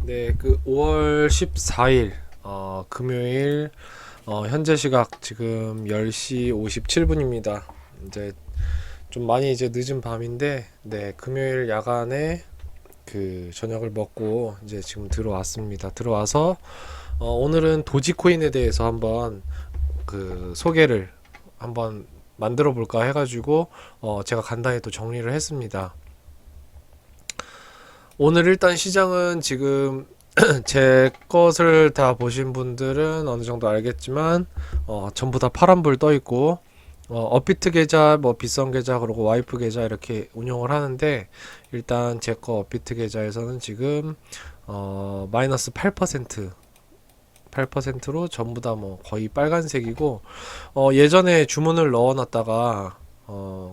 네, 그 5월 14일 금요일 현재 시각 지금 10시 57분입니다. 이제 좀 많이 이제 늦은 밤인데 네, 금요일 야간에 그 저녁을 먹고 이제 지금 들어왔습니다. 들어와서 오늘은 도지코인에 대해서 한번 그 소개를 한번 만들어 볼까 해가지고 제가 간단히 또 정리를 했습니다. 오늘 일단 시장은 지금 제 것을 다 보신 분들은 어느 정도 알겠지만 전부 다 파란불 떠 있고 업비트 계좌, 뭐 빗성 계좌, 그리고 와이프 계좌 이렇게 운영을 하는데 일단 제 거 업비트 계좌에서는 지금 마이너스 8%로 전부 다 뭐 거의 빨간색이고 예전에 주문을 넣어놨다가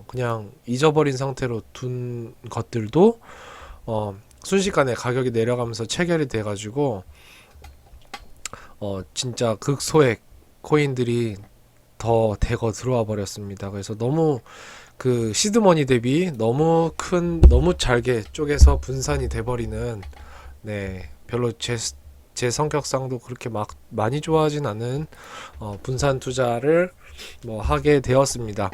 그냥 잊어버린 상태로 둔 것들도 순식간에 가격이 내려가면서 체결이 돼가지고 진짜 극소액 코인들이 더 대거 들어와 버렸습니다. 그래서 너무 그 시드머니 대비 너무 잘게 쪼개서 분산이 돼버리는 네 별로 제 성격상도 그렇게 막 많이 좋아하진 않은 분산 투자를 뭐 하게 되었습니다.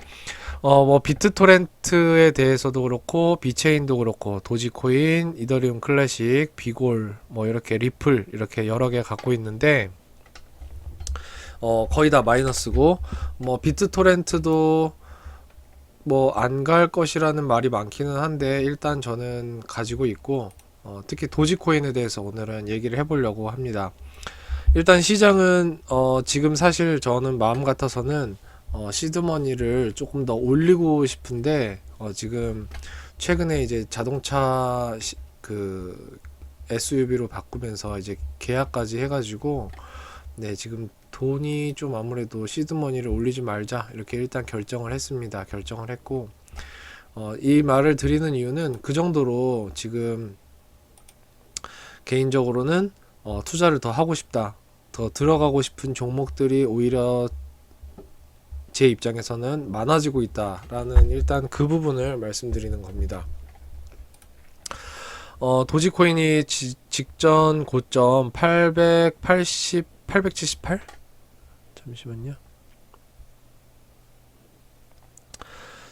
뭐 비트토렌트에 대해서도 그렇고 비체인도 그렇고 도지코인, 이더리움 클래식, 비골, 뭐 이렇게 리플 이렇게 여러 개 갖고 있는데 거의 다 마이너스고 뭐 비트토렌트도 뭐 안 갈 것이라는 말이 많기는 한데 일단 저는 가지고 있고 특히 도지코인에 대해서 오늘은 얘기를 해보려고 합니다. 일단 시장은 지금 사실 저는 마음 같아서는 시드머니를 조금 더 올리고 싶은데 지금 최근에 이제 자동차 그 SUV로 바꾸면서 이제 계약까지 해가지고 네 지금 돈이 좀 아무래도 시드머니를 올리지 말자 이렇게 일단 결정을 했습니다. 결정을 했고 이 말을 드리는 이유는 그 정도로 지금 개인적으로는 투자를 더 하고 싶다. 더 들어가고 싶은 종목들이 오히려 제 입장에서는 많아지고 있다라는 일단 그 부분을 말씀드리는 겁니다. 도지코인이 직전 고점 878 잠시만요.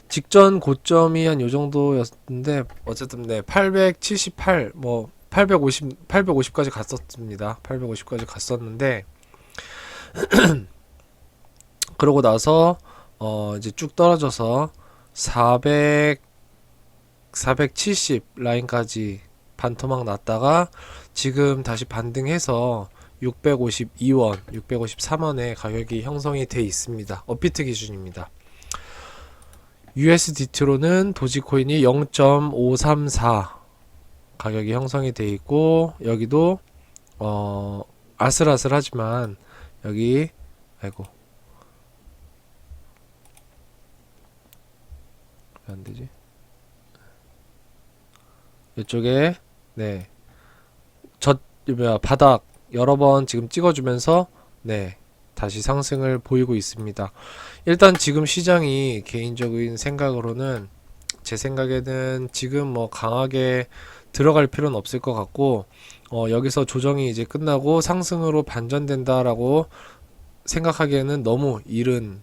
직전 고점이 한 요 정도였는데 어쨌든 네 878 뭐 850까지 갔었습니다. 850까지 갔었는데 그러고 나서 이제 쭉 떨어져서 470 라인까지 반토막 났다가 지금 다시 반등해서 652원, 653원의 가격이 형성이 돼 있습니다. 업비트 기준입니다. USDT로는 도지코인이 0.534 가격이 형성이 돼 있고 여기도 아슬아슬하지만 여기 아이고 왜 안되지? 이쪽에 네 바닥 여러 번 지금 찍어주면서 네 다시 상승을 보이고 있습니다. 일단 지금 시장이 개인적인 생각으로는 제 생각에는 지금 뭐 강하게 들어갈 필요는 없을 것 같고 여기서 조정이 이제 끝나고 상승으로 반전된다라고 생각하기에는 너무 이른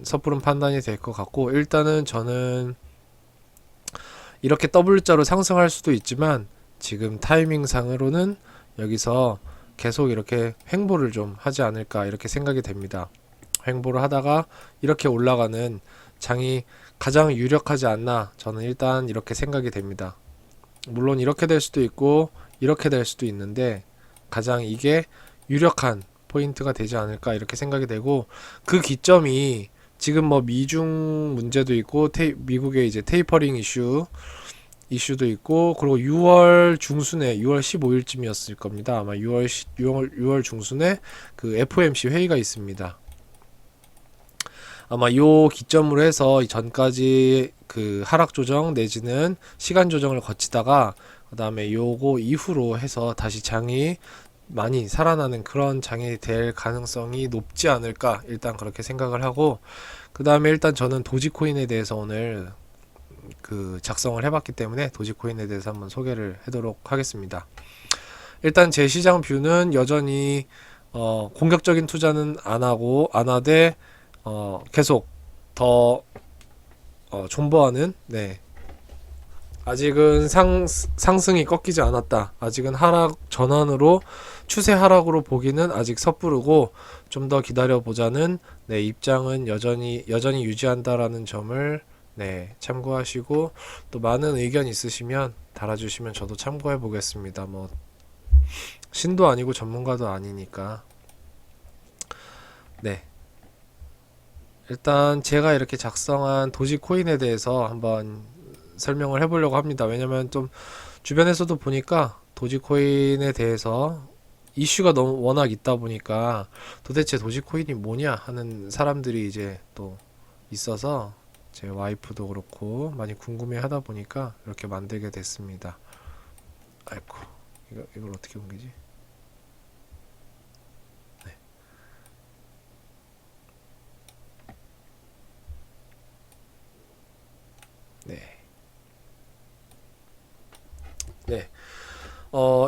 섣부른 판단이 될 것 같고 일단은 저는 이렇게 W자로 상승할 수도 있지만 지금 타이밍상으로는 여기서 계속 이렇게 횡보를 좀 하지 않을까 이렇게 생각이 됩니다. 횡보를 하다가 이렇게 올라가는 장이 가장 유력하지 않나 저는 일단 이렇게 생각이 됩니다. 물론 이렇게 될 수도 있고 이렇게 될 수도 있는데 가장 이게 유력한 포인트가 되지 않을까 이렇게 생각이 되고 그 기점이 지금 뭐 미중 문제도 있고 미국의 이제 테이퍼링 이슈도 있고 그리고 6월 중순에 6월 15일쯤이었을 겁니다. 아마 6월 중순에 그 FOMC 회의가 있습니다. 아마 요 기점으로 해서 전까지 그 하락 조정 내지는 시간 조정을 거치다가 그 다음에 요거 이후로 해서 다시 장이 많이 살아나는 그런 장이 될 가능성이 높지 않을까 일단 그렇게 생각을 하고 그 다음에 일단 저는 도지코인에 대해서 오늘 그 작성을 해봤기 때문에 도지코인에 대해서 한번 소개를 하도록 하겠습니다. 일단 제 시장 뷰는 여전히 공격적인 투자는 안 하되 계속 더 존버하는, 네, 아직은 상승이 꺾이지 않았다. 아직은 하락 전환으로 추세 하락으로 보기는 아직 섣부르고 좀 더 기다려 보자는, 네, 입장은 여전히 유지한다라는 점을, 네, 참고하시고 또 많은 의견 있으시면 달아주시면 저도 참고해 보겠습니다. 뭐 신도 아니고 전문가도 아니니까. 네. 일단 제가 이렇게 작성한 도지코인에 대해서 한번 설명을 해보려고 합니다. 왜냐면 좀 주변에서도 보니까 도지코인에 대해서 이슈가 너무 워낙 있다 보니까 도대체 도지코인이 뭐냐 하는 사람들이 이제 또 있어서 제 와이프도 그렇고 많이 궁금해 하다 보니까 이렇게 만들게 됐습니다. 아이고, 이걸 어떻게 옮기지? 네. 네. 네.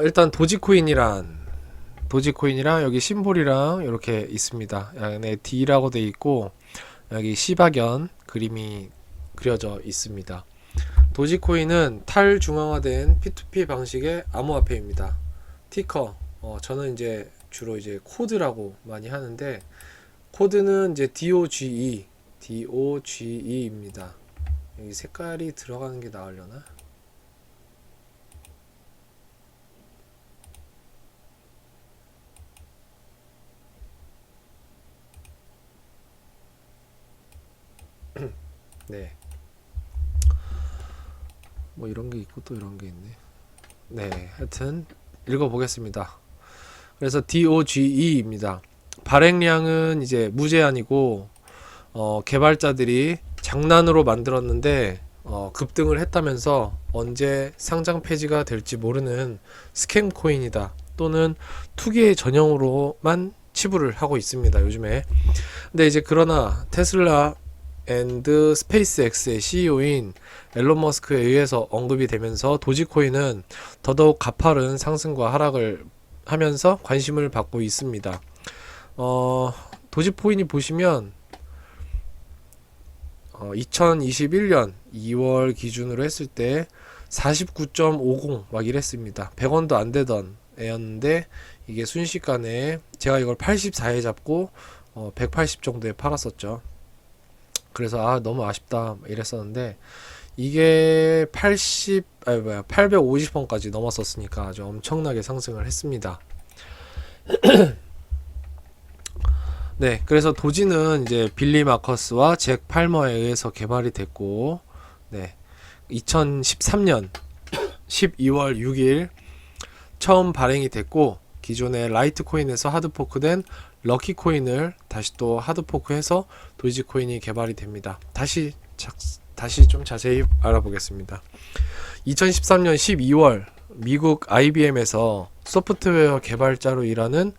일단 도지코인이랑 여기 심볼이랑 이렇게 있습니다. 안에 D라고 돼 있고 여기 시바견 그림이 그려져 있습니다. 도지코인은 탈중앙화된 P2P 방식의 암호화폐입니다. 티커, 저는 이제 주로 이제 코드라고 많이 하는데 코드는 이제 DOGE입니다. 여기 색깔이 들어가는 게 나으려나? 네. 뭐 이런 게 있고 또 이런 게 있네. 네, 하여튼 읽어보겠습니다. 그래서 DOGE입니다. 발행량은 이제 무제한이고 개발자들이 장난으로 만들었는데 급등을 했다면서 언제 상장 폐지가 될지 모르는 스캠 코인이다 또는 투기의 전형으로만 치부를 하고 있습니다, 요즘에. 근데 이제 그러나 테슬라 앤드 스페이스X의 CEO인 앨런 머스크에 의해서 언급이 되면서 도지코인은 더더욱 가파른 상승과 하락을 하면서 관심을 받고 있습니다. 도지코인이 보시면 2021년 2월 기준으로 했을 때 49.50 막 이랬습니다. 100원도 안 되던 애였는데 이게 순식간에 제가 이걸 84에 잡고 180 정도에 팔았었죠. 그래서 너무 아쉽다 이랬었는데 이게 850원까지 넘었었으니까 아주 엄청나게 상승을 했습니다. 네, 그래서 도지는 이제 빌리 마커스와 잭 팔머에 의해서 개발이 됐고, 네, 2013년 12월 6일 처음 발행이 됐고, 기존의 라이트코인에서 하드포크된 럭키코인을 다시 또 하드포크해서 도지코인이 개발이 됩니다. 다시 좀 자세히 알아보겠습니다. 2013년 12월 미국 IBM에서 소프트웨어 개발자로 일하는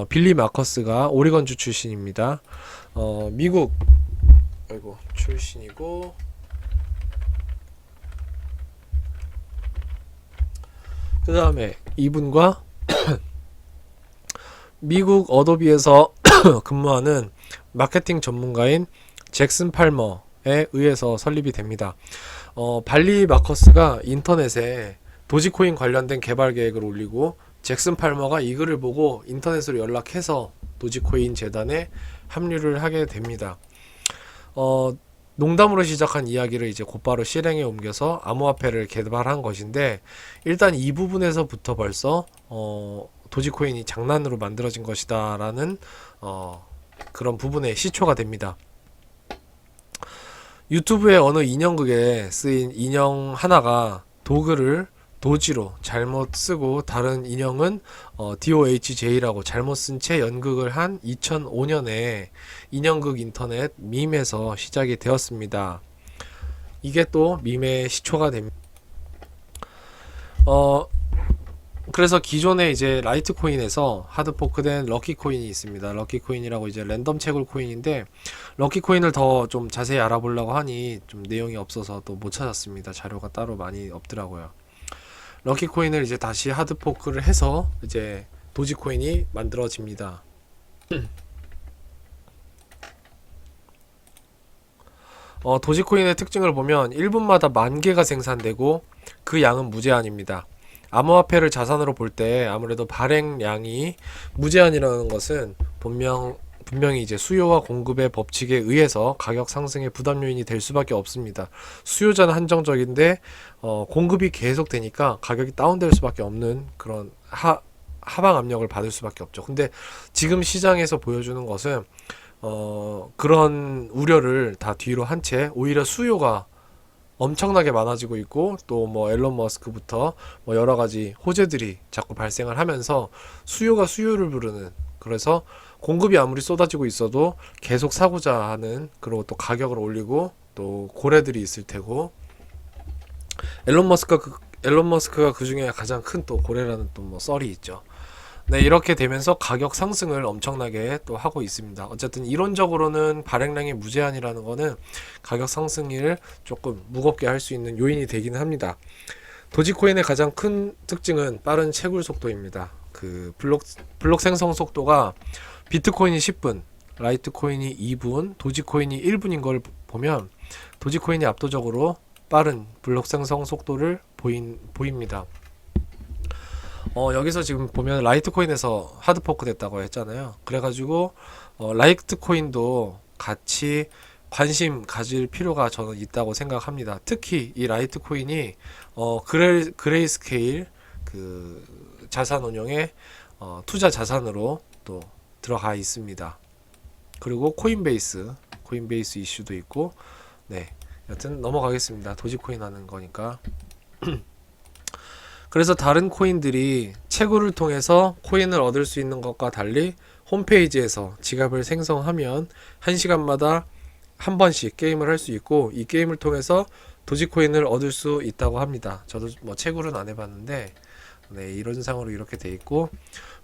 빌리 마커스가 오리건주 출신입니다. 미국 출신이고 그 다음에 이분과 미국 어도비에서 근무하는 마케팅 전문가인 잭슨 팔머에 의해서 설립이 됩니다. 발리 마커스가 인터넷에 도지코인 관련된 개발 계획을 올리고 잭슨 팔머가 이 글을 보고 인터넷으로 연락해서 도지코인 재단에 합류를 하게 됩니다. 농담으로 시작한 이야기를 이제 곧바로 실행에 옮겨서 암호화폐를 개발한 것인데 일단 이 부분에서부터 벌써 도지코인이 장난으로 만들어진 것이다 라는 그런 부분에 시초가 됩니다. 유튜브의 어느 인형극에 쓰인 인형 하나가 도그를 도지로 잘못 쓰고 다른 인형은 DOHJ라고 잘못 쓴 채 연극을 한 2005년에 인형극 인터넷 밈에서 시작이 되었습니다. 이게 또 밈의 시초가 됩니다. 그래서 기존에 이제 라이트코인에서 하드포크된 럭키코인이 있습니다. 럭키코인이라고 이제 랜덤 채굴 코인인데 럭키코인을 더 좀 자세히 알아보려고 하니 좀 내용이 없어서 또 못 찾았습니다. 자료가 따로 많이 없더라고요. 럭키 코인을 이제 다시 하드 포크를 해서 이제 도지 코인이 만들어집니다. 도지코인의 특징을 보면 1분마다 10,000개가 생산되고 그 양은 무제한입니다. 암호화폐를 자산으로 볼 때 아무래도 발행량이 무제한이라는 것은 분명히 이제 수요와 공급의 법칙에 의해서 가격 상승의 부담 요인이 될 수밖에 없습니다. 수요자는 한정적인데 공급이 계속 되니까 가격이 다운될 수밖에 없는 그런 하방 압력을 받을 수밖에 없죠. 근데 지금 시장에서 보여주는 것은 그런 우려를 다 뒤로 한 채 오히려 수요가 엄청나게 많아지고 있고 또 뭐 앨런 머스크부터 뭐 여러 가지 호재들이 자꾸 발생을 하면서 수요가 수요를 부르는, 그래서 공급이 아무리 쏟아지고 있어도 계속 사고자 하는, 그리고 또 가격을 올리고 또 고래들이 있을 테고, 앨런 머스크가 그 중에 가장 큰 또 고래라는 또 뭐 썰이 있죠. 네, 이렇게 되면서 가격 상승을 엄청나게 또 하고 있습니다. 어쨌든 이론적으로는 발행량이 무제한이라는 거는 가격 상승을 조금 무겁게 할 수 있는 요인이 되기는 합니다. 도지코인의 가장 큰 특징은 빠른 채굴 속도입니다. 그 블록 생성 속도가 비트코인이 10분, 라이트코인이 2분, 도지코인이 1분인 걸 보면 도지코인이 압도적으로 빠른 블록 생성 속도를 보입니다. 여기서 지금 보면 라이트코인에서 하드포크 됐다고 했잖아요. 그래가지고 라이트코인도 같이 관심 가질 필요가 저는 있다고 생각합니다. 특히 이 라이트코인이 그레이스케일 그 자산 운용의 투자 자산으로 또 들어가 있습니다. 그리고 코인베이스 이슈도 있고, 네, 여튼 넘어가겠습니다. 도지코인 하는 거니까. 그래서 다른 코인들이 채굴을 통해서 코인을 얻을 수 있는 것과 달리 홈페이지에서 지갑을 생성하면 1시간마다 한 번씩 게임을 할 수 있고, 이 게임을 통해서 도지코인을 얻을 수 있다고 합니다. 저도 뭐 채굴은 안 해봤는데, 네, 이런 상으로 이렇게 돼 있고,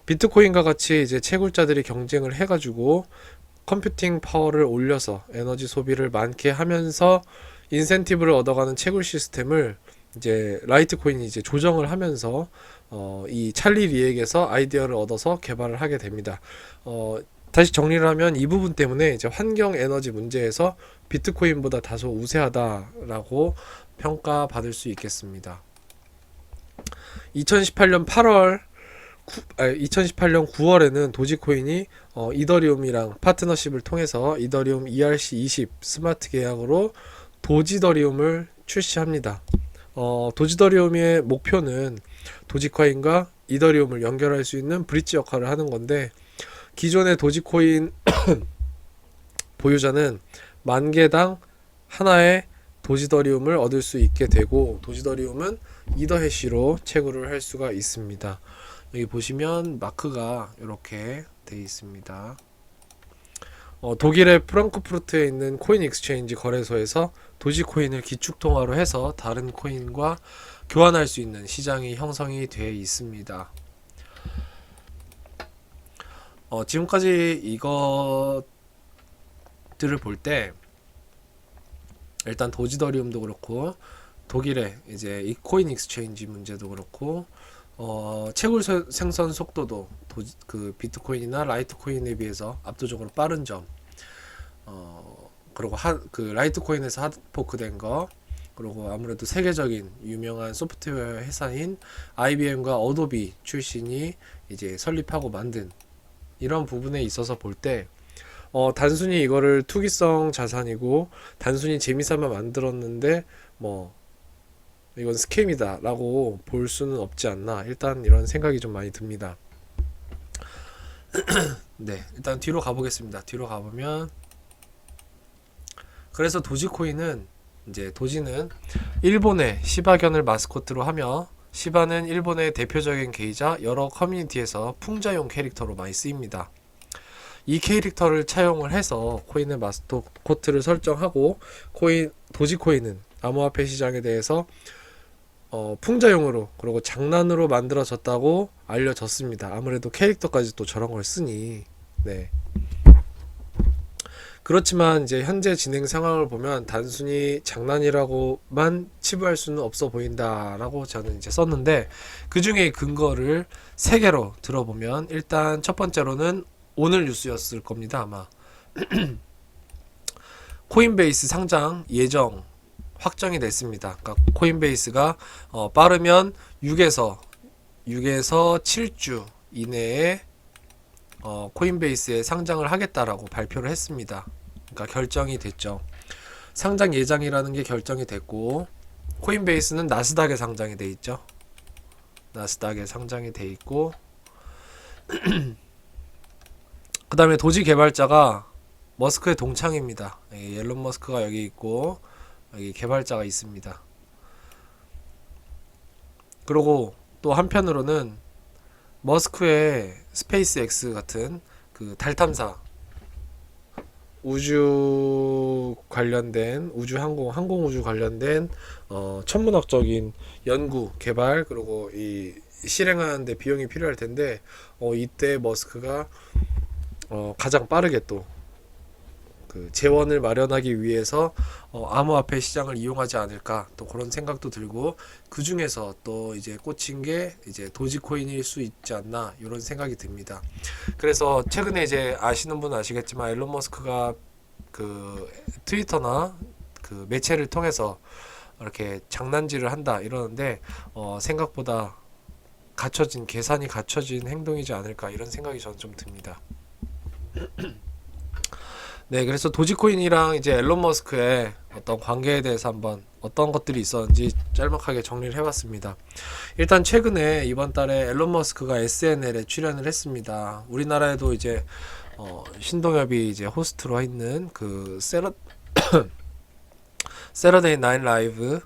비트코인과 같이 이제 채굴자들이 경쟁을 해가지고 컴퓨팅 파워를 올려서 에너지 소비를 많게 하면서 인센티브를 얻어가는 채굴 시스템을 이제 라이트코인이 이제 조정을 하면서 이 찰리 리에게서 아이디어를 얻어서 개발을 하게 됩니다. 다시 정리를 하면 이 부분 때문에 이제 환경 에너지 문제에서 비트코인보다 다소 우세하다라고 평가받을 수 있겠습니다. 2018년 9월에는 도지코인이 이더리움이랑 파트너십을 통해서 이더리움 ERC20 스마트 계약으로 도지더리움을 출시합니다. 도지더리움의 목표는 도지코인과 이더리움을 연결할 수 있는 브릿지 역할을 하는 건데, 기존의 도지코인 보유자는 10,000개당 하나의 도지더리움을 얻을 수 있게 되고, 도지더리움은 이더해시로 채굴을 할 수가 있습니다. 여기 보시면 마크가 이렇게 되어 있습니다. 독일의 프랑크푸르트에 있는 코인 익스체인지 거래소에서 도지코인을 기축통화로 해서 다른 코인과 교환할 수 있는 시장이 형성이 되어 있습니다. 지금까지 이것들을 볼 때 일단 도지더리움도 그렇고 독일의 이제 이 코인 익스체인지 문제도 그렇고 채굴 생성 속도도 그 비트코인이나 라이트코인에 비해서 압도적으로 빠른 점, 그리고 그 라이트코인에서 하드포크된 거, 그리고 아무래도 세계적인 유명한 소프트웨어 회사인 IBM과 어도비 출신이 이제 설립하고 만든 이런 부분에 있어서 볼 때 단순히 이거를 투기성 자산이고 단순히 재미삼아 만들었는데 뭐 이건 스캠이다 라고 볼 수는 없지 않나, 일단 이런 생각이 좀 많이 듭니다. 네, 일단 뒤로 가보겠습니다. 뒤로 가보면, 그래서 도지코인은 이제 도지는 일본의 시바견을 마스코트로 하며, 시바는 일본의 대표적인 게이자 여러 커뮤니티에서 풍자용 캐릭터로 많이 쓰입니다. 이 캐릭터를 차용을 해서 코인의 마스코트를 설정하고, 도지코인은 암호화폐 시장에 대해서 풍자용으로 그리고 장난으로 만들어졌다고 알려졌습니다. 아무래도 캐릭터까지 또 저런 걸 쓰니. 네. 그렇지만 이제 현재 진행 상황을 보면 단순히 장난이라고만 치부할 수는 없어 보인다라고 저는 이제 썼는데, 그 중에 근거를 세 개로 들어보면, 일단 첫 번째로는 오늘 뉴스였을 겁니다, 아마. 코인베이스 상장 예정 확정이 됐습니다. 그러니까 코인베이스가 빠르면 6에서 7주 이내에 코인베이스에 상장을 하겠다라고 발표를 했습니다. 그러니까 결정이 됐죠. 상장 예정이라는 게 결정이 됐고, 코인베이스는 나스닥에 상장이 돼 있죠. 나스닥에 상장이 돼 있고, 그 다음에 도지 개발자가 머스크의 동창입니다. 앨런 머스크가 여기 있고, 여기 개발자가 있습니다. 그리고 또 한편으로는 머스크의 스페이스 X 같은 그 달 탐사, 우주 관련된, 항공우주 관련된 천문학적인 연구 개발, 그리고 이 실행하는데 비용이 필요할 텐데, 이때 머스크가 가장 빠르게 또 그 재원을 마련하기 위해서 암호화폐 시장을 이용하지 않을까, 또 그런 생각도 들고, 그 중에서 또 이제 꽂힌 게 이제 도지코인일 수 있지 않나, 이런 생각이 듭니다. 그래서 최근에 이제 아시는 분은 아시겠지만, 앨런 머스크가 그 트위터나 그 매체를 통해서 이렇게 장난질을 한다 이러는데, 생각보다 계산이 갖춰진 행동이지 않을까, 이런 생각이 저는 좀 듭니다. 네, 그래서 도지코인이랑 이제 앨런 머스크의 어떤 관계에 대해서 한번 어떤 것들이 있었는지 짤막하게 정리를 해봤습니다. 일단 최근에 이번 달에 앨런 머스크가 SNL에 출연을 했습니다. 우리나라에도 이제 신동엽이 이제 호스트로 있는 그 세러데이 나잇 라이브,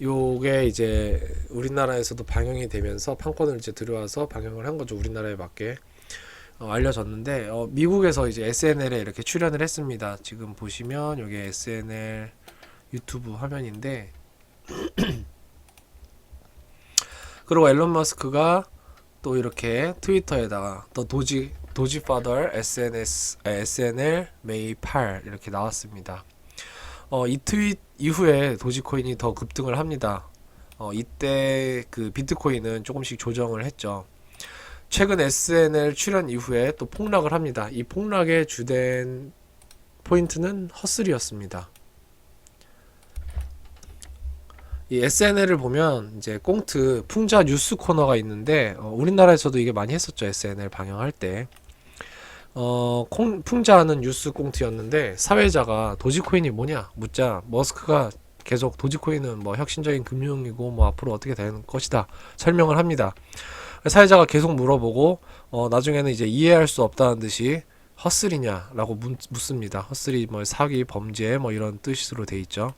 요게 이제 우리나라에서도 방영이 되면서 판권을 이제 들여와서 방영을 한 거죠. 우리나라에 맞게. 알려졌는데, 미국에서 이제 SNL에 이렇게 출연을 했습니다. 지금 보시면 여기 SNL 유튜브 화면인데, 그리고 앨런 머스크가 또 이렇게 트위터에다가 또 도지파더 SNL 메이 8 이렇게 나왔습니다. 이 트윗 이후에 도지코인이 더 급등을 합니다. 이때 그 비트코인은 조금씩 조정을 했죠. 최근 SNL 출연 이후에 또 폭락을 합니다. 이 폭락의 주된 포인트는 허슬이었습니다. 이 SNL을 보면 이제 꽁트 풍자 뉴스 코너가 있는데, 우리나라에서도 이게 많이 했었죠. SNL 방영할 때. 풍자하는 뉴스 꽁트였는데, 사회자가 도지코인이 뭐냐 묻자 머스크가 계속 도지코인은 뭐 혁신적인 금융이고 뭐 앞으로 어떻게 되는 것이다 설명을 합니다. 사회자가 계속 물어보고, 나중에는 이제 이해할 수 없다는 듯이 헛슬이냐 라고 묻습니다. 헛슬이 뭐 사기, 범죄 뭐 이런 뜻으로 돼 있죠.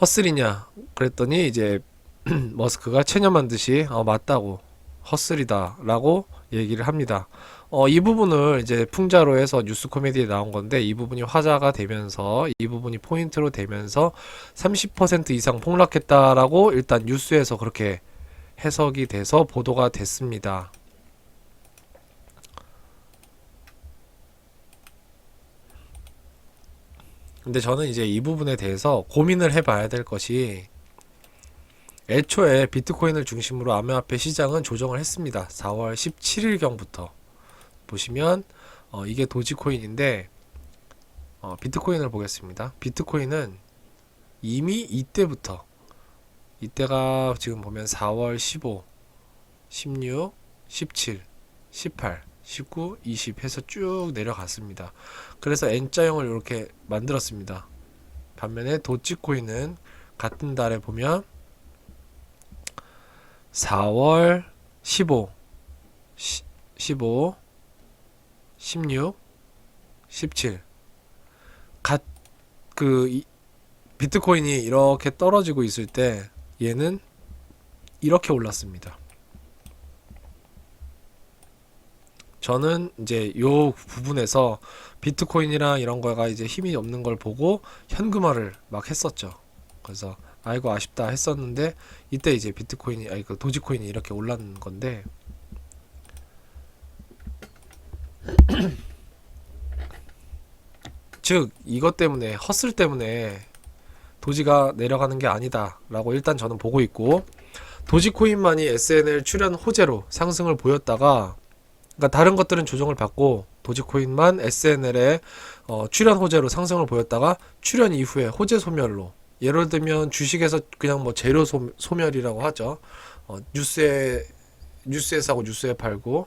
헛슬이냐 그랬더니 이제 머스크가 체념한 듯이 맞다고, 헛슬이다 라고 얘기를 합니다. 이 부분을 이제 풍자로 해서 뉴스 코미디에 나온 건데, 이 부분이 화제가 되면서, 이 부분이 포인트로 되면서 30% 이상 폭락했다라고 일단 뉴스에서 그렇게 해석이 돼서 보도가 됐습니다. 근데 저는 이제 이 부분에 대해서 고민을 해봐야 될 것이, 애초에 비트코인을 중심으로 암호화폐 시장은 조정을 했습니다. 4월 17일경부터 보시면 이게 도지코인인데, 비트코인을 보겠습니다. 비트코인은 이미 이때가 지금 보면 4월 15, 16, 17, 18, 19, 20 해서 쭉 내려갔습니다. 그래서 N자형을 이렇게 만들었습니다. 반면에 도지코인은 같은 달에 보면 4월 15, 16, 17 비트코인이 이렇게 떨어지고 있을 때 얘는 이렇게 올랐습니다. 저는 이제 요 부분에서 비트코인이랑 이런 거가 이제 힘이 없는 걸 보고 현금화를 막 했었죠. 그래서 아이고 아쉽다 했었는데, 이때 이제 그 도지코인이 이렇게 올랐는 건데, 즉 이것 때문에 헛슬 때문에 도지가 내려가는 게 아니다 라고 일단 저는 보고 있고, 도지코인만이 SNL 출현 호재로 상승을 보였다가, 그러니까 다른 것들은 조정을 받고 도지코인만 SNL의 출현 호재로 상승을 보였다가 출현 이후에 호재 소멸로, 예를 들면 주식에서 그냥 뭐 재료 소멸이라고 하죠. 뉴스에 사고 뉴스에 팔고,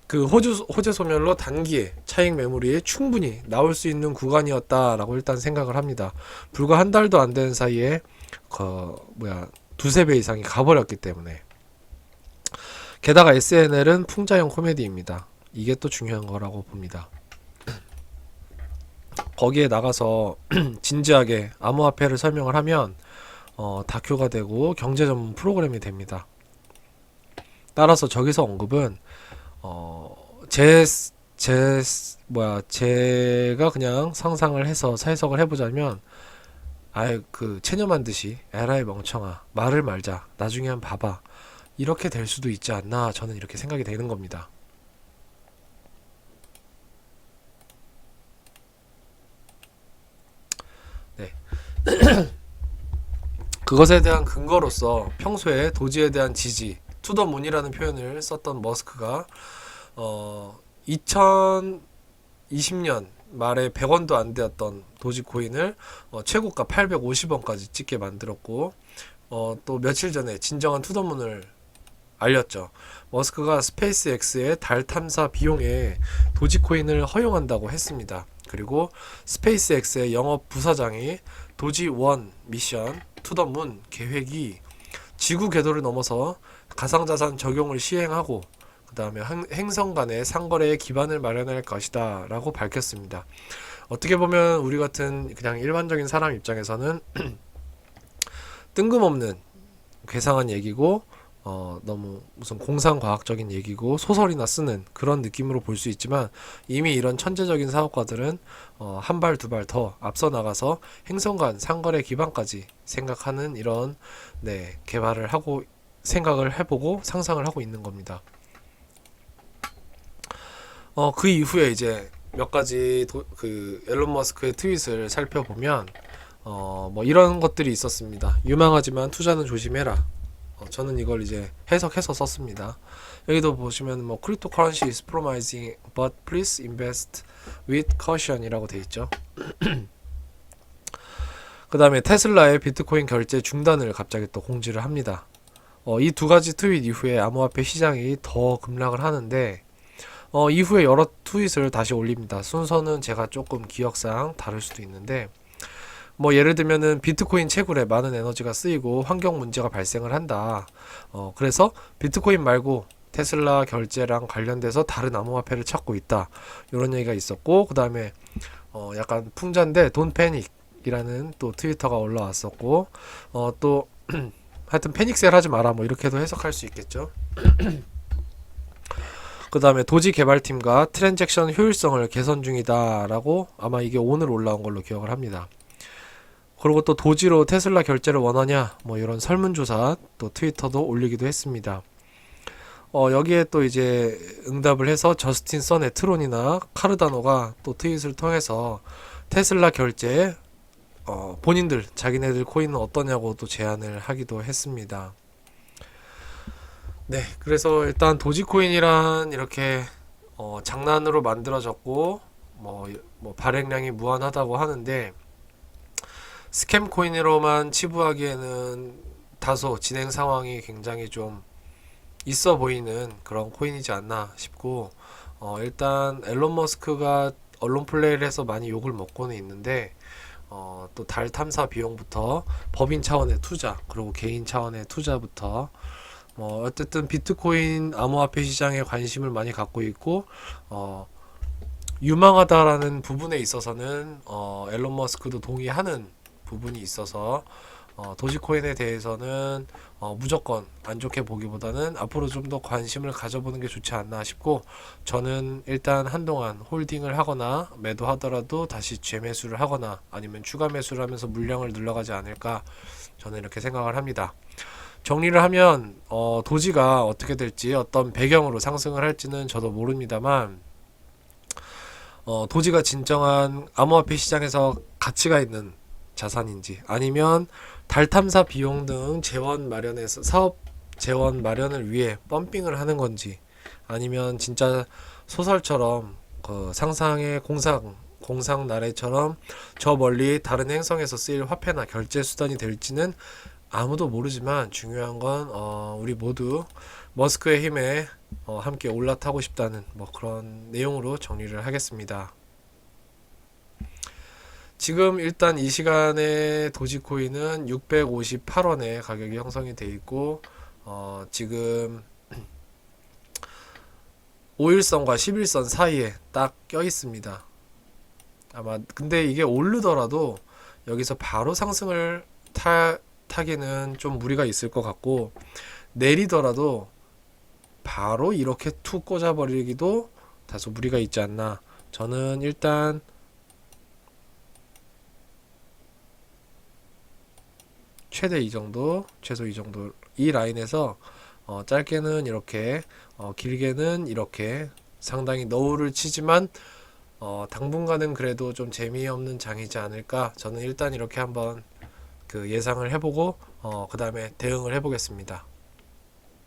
그 호재 소멸로 단기에 차익 매물이 충분히 나올 수 있는 구간이었다라고 일단 생각을 합니다. 불과 한 달도 안 되는 사이에 두세 배 이상이 가버렸기 때문에. 게다가 SNL은 풍자형 코미디입니다. 이게 또 중요한 거라고 봅니다. 거기에 나가서 진지하게 암호화폐를 설명을 하면 다큐가 되고 경제 전문 프로그램이 됩니다. 따라서 저기서 언급은 제가 그냥 상상을 해서 해석을 해보자면, 그 체념한 듯이 에라이 멍청아 말을 말자 나중에 한번 봐봐, 이렇게 될 수도 있지 않나, 저는 이렇게 생각이 되는 겁니다. 네. 그것에 대한 근거로서 평소에 도지에 대한 지지, 투더문이라는 표현을 썼던 머스크가 2020년 말에 100원도 안 되었던 도지코인을 최고가 850원까지 찍게 만들었고, 또 며칠 전에 진정한 투더문을 알렸죠. 머스크가 스페이스X의 달 탐사 비용에 도지코인을 허용한다고 했습니다. 그리고 스페이스X의 영업 부사장이 도지1 미션 투더문 계획이 지구 궤도를 넘어서 가상자산 적용을 시행하고 그 다음에 행성 간의 상거래의 기반을 마련할 것이다 라고 밝혔습니다. 어떻게 보면 우리 같은 그냥 일반적인 사람 입장에서는 뜬금없는 괴상한 얘기고, 너무 무슨 공상과학적인 얘기고 소설이나 쓰는 그런 느낌으로 볼 수 있지만, 이미 이런 천재적인 사업가들은 한 발 두 발 더 앞서 나가서 행성 간 상거래 기반까지 생각하는 이런 개발을 하고, 생각을 해보고 상상을 하고 있는 겁니다. 그 이후에 이제 몇 가지 그 앨런 머스크의 트윗을 살펴보면 뭐 이런 것들이 있었습니다. 유망하지만 투자는 조심해라. 저는 이걸 이제 해석해서 썼습니다. 여기도 보시면 뭐 cryptocurrency is promising but please invest with caution 이라고 돼 있죠. 그 다음에 테슬라의 비트코인 결제 중단을 갑자기 또 공지를 합니다. 이 두 가지 트윗 이후에 암호화폐 시장이 더 급락을 하는데, 이후에 여러 트윗을 다시 올립니다. 순서는 제가 조금 기억상 다를 수도 있는데, 뭐 예를 들면은 비트코인 채굴에 많은 에너지가 쓰이고 환경 문제가 발생을 한다. 그래서 비트코인 말고 테슬라 결제랑 관련돼서 다른 암호화폐를 찾고 있다. 이런 얘기가 있었고, 그 다음에 약간 풍자인데 돈 패닉이라는 또 트위터가 올라왔었고, 또 하여튼 패닉셀 하지 마라 뭐 이렇게도 해석할 수 있겠죠. 그 다음에 도지 개발팀과 트랜잭션 효율성을 개선 중이다 라고, 아마 이게 오늘 올라온 걸로 기억을 합니다. 그리고 또 도지로 테슬라 결제를 원하냐 뭐 이런 설문조사 또 트위터도 올리기도 했습니다. 여기에 또 이제 응답을 해서 저스틴 선의 트론이나 카르다노가 또 트윗을 통해서 테슬라 결제에 본인들 자기네들 코인은 어떠냐고 또 제안을 하기도 했습니다. 네, 그래서 일단 도지코인이란 이렇게 장난으로 만들어졌고 뭐 발행량이 무한하다고 하는데, 스캠 코인으로만 치부하기에는 다소 진행 상황이 굉장히 좀 있어 보이는 그런 코인이지 않나 싶고, 일단 앨런 머스크가 언론 플레이를 해서 많이 욕을 먹고는 있는데, 또 달 탐사 비용부터 법인 차원의 투자, 그리고 개인 차원의 투자부터 어쨌든 비트코인 암호화폐 시장에 관심을 많이 갖고 있고, 유망하다라는 부분에 있어서는 앨런 머스크도 동의하는 부분이 있어서 도지코인에 대해서는 무조건 안 좋게 보기보다는 앞으로 좀 더 관심을 가져보는 게 좋지 않나 싶고, 저는 일단 한동안 홀딩을 하거나 매도하더라도 다시 재매수를 하거나 아니면 추가 매수를 하면서 물량을 늘려가지 않을까, 저는 이렇게 생각을 합니다. 정리를 하면 도지가 어떻게 될지, 어떤 배경으로 상승을 할지는 저도 모릅니다만, 도지가 진정한 암호화폐 시장에서 가치가 있는 자산인지, 아니면 달 탐사 비용 등 재원 마련에서 사업 재원 마련을 위해 펌핑을 하는 건지, 아니면 진짜 소설처럼 그 상상의 공상 나래처럼 저 멀리 다른 행성에서 쓰일 화폐나 결제 수단이 될지는 아무도 모르지만, 중요한 건 우리 모두 머스크의 힘에 함께 올라타고 싶다는 뭐 그런 내용으로 정리를 하겠습니다. 지금 일단 이 시간에 도지코인은 658원에 가격이 형성이 돼 있고, 지금 5일선과 11선 사이에 딱 껴 있습니다. 아마 근데 이게 오르더라도 여기서 바로 상승을 타기는 좀 무리가 있을 것 같고, 내리더라도 바로 이렇게 툭 꽂아버리기도 다소 무리가 있지 않나. 저는 일단 최대 이 정도, 최소 이 정도, 이 라인에서 짧게는 이렇게, 길게는 이렇게 상당히 너울을 치지만 당분간은 그래도 좀 재미없는 장이지 않을까. 저는 일단 이렇게 한번 그 예상을 해보고 그 다음에 대응을 해보겠습니다.